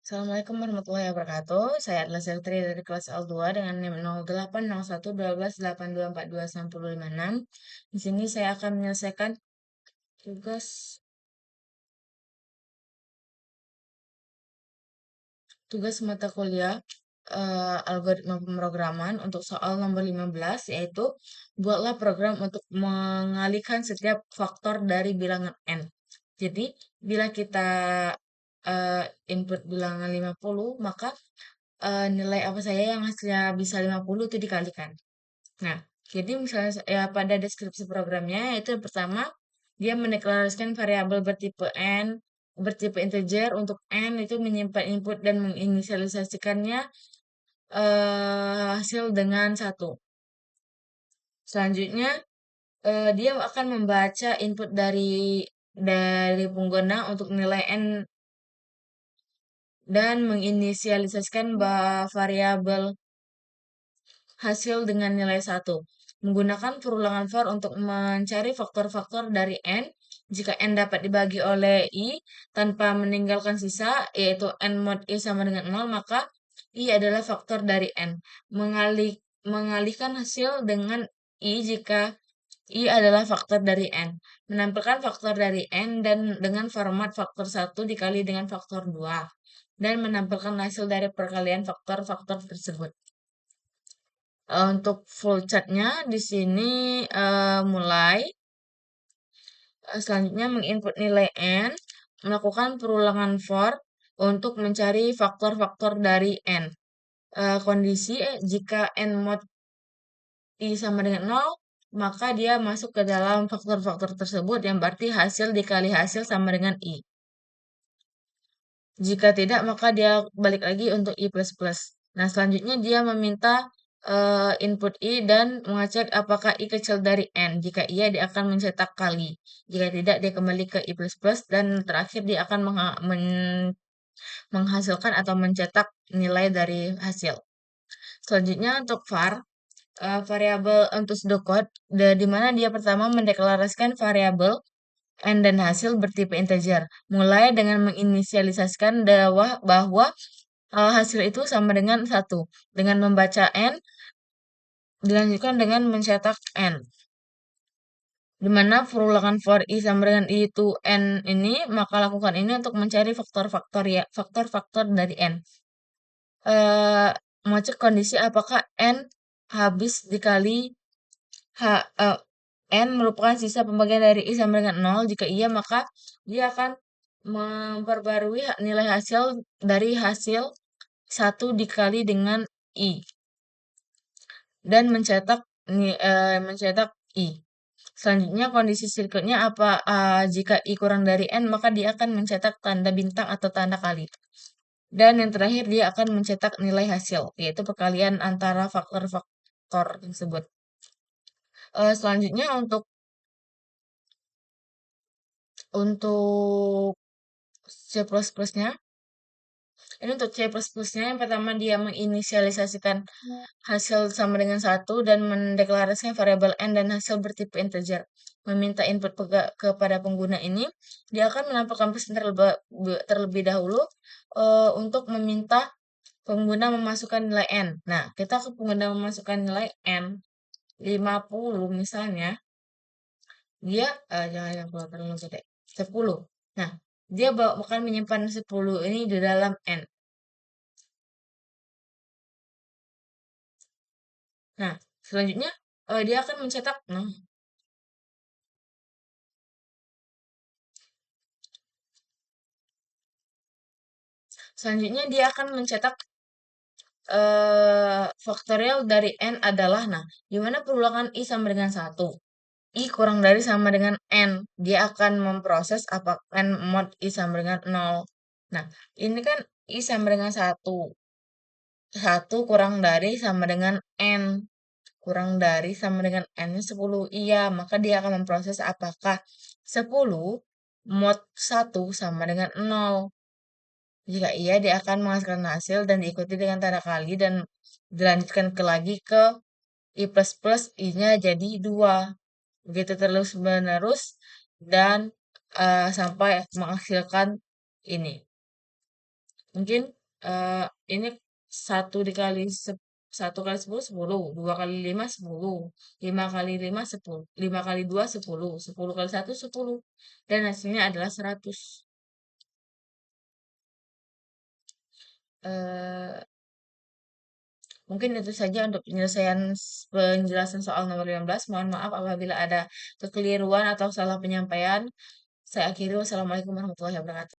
Assalamualaikum warahmatullahi wabarakatuh. Saya adalah Zeltri dari kelas L2 dengan NIM 08011282429056. Di sini saya akan menyelesaikan tugas tugas mata kuliah algoritma pemrograman untuk soal nomor 15, yaitu buatlah program untuk mengalihkan setiap faktor dari bilangan n. Jadi, bila kita input bilangan 50, maka nilai apa saya yang hasilnya bisa 50 itu dikalikan. Nah, jadi misalnya ya pada deskripsi programnya itu yang pertama dia mendeklarasikan variabel bertipe integer untuk n itu menyimpan input dan menginisialisasikannya hasil dengan satu. Selanjutnya dia akan membaca input dari pengguna untuk nilai n dan menginisialisasikan variabel hasil dengan nilai satu. Menggunakan perulangan for untuk mencari faktor-faktor dari n. Jika n dapat dibagi oleh i tanpa meninggalkan sisa, yaitu n mod i sama dengan 0, maka i adalah faktor dari n. Mengalihkan hasil dengan i jika i adalah faktor dari n. Menampilkan faktor dari n dan dengan format faktor 1 dikali dengan faktor 2. Dan menampilkan hasil dari perkalian faktor-faktor tersebut. Untuk flowchart-nya di sini mulai selanjutnya menginput nilai n, melakukan perulangan for untuk mencari faktor-faktor dari n. Kondisi jika n mod i sama dengan 0, maka dia masuk ke dalam faktor-faktor tersebut yang berarti hasil dikali hasil sama dengan i. Jika tidak, maka dia balik lagi untuk i++. Nah, selanjutnya dia meminta input i dan mengecek apakah i kecil dari n. Jika iya, dia akan mencetak kali. Jika tidak, dia kembali ke i++. Dan terakhir, dia akan menghasilkan atau mencetak nilai dari hasil. Selanjutnya untuk var, variabel untuk pseudocode, di mana dia pertama mendeklarasikan variabel n dan hasil bertipe integer, mulai dengan menginisialisasikan bahwa hasil itu sama dengan 1. Dengan membaca n, dilanjutkan dengan mencetak n. Di mana perulangan for i sama dengan i itu n ini, maka lakukan ini untuk mencari faktor-faktor dari n. Mengecek kondisi apakah n habis dikali n merupakan sisa pembagian dari i sama dengan 0. Jika iya, maka dia akan memperbarui nilai hasil dari hasil 1 dikali dengan i. Dan mencetak i. Selanjutnya kondisi sirkuitnya jika i kurang dari n, maka dia akan mencetak tanda bintang atau tanda kali. Dan yang terakhir dia akan mencetak nilai hasil, yaitu perkalian antara faktor-faktor tersebut. Selanjutnya untuk C++-nya, ini untuk C++-nya yang pertama dia menginisialisasikan hasil sama dengan 1 dan mendeklarasikan variabel n dan hasil bertipe integer. Meminta input kepada pengguna ini, dia akan menampilkan pesan terlebih dahulu untuk meminta pengguna memasukkan nilai n. Nah, kita ke pengguna memasukkan nilai n 50 misalnya, dia jangan terlalu gede, 10. Nah, dia akan menyimpan 10 ini di dalam n. Nah, selanjutnya dia akan mencetak selanjutnya dia akan mencetak faktorial dari n adalah, nah, di mana perulangan i sama dengan 1. I kurang dari sama dengan n. Dia akan memproses apa n mod i sama dengan 0. Nah, ini kan i sama dengan 1. 1 kurang dari sama dengan n. Kurang dari sama dengan n 10. Iya, maka dia akan memproses apakah 10 mod 1 sama dengan 0. Jika iya, dia akan menghasilkan hasil dan diikuti dengan tanda kali dan dilanjutkan lagi ke i++, i-nya jadi 2. Begitu terus menerus dan sampai menghasilkan ini. Mungkin eh, ini satu dikali 1 kali 10 10, 2 kali 5 10, 5 kali 5 10, 5 kali 2 10, 10 kali 1 10, dan hasilnya adalah 100. Eh, Mungkin itu saja untuk penyelesaian penjelasan soal nomor 15. Mohon maaf apabila ada kekeliruan atau salah penyampaian. Saya akhiri. Wassalamualaikum warahmatullahi wabarakatuh.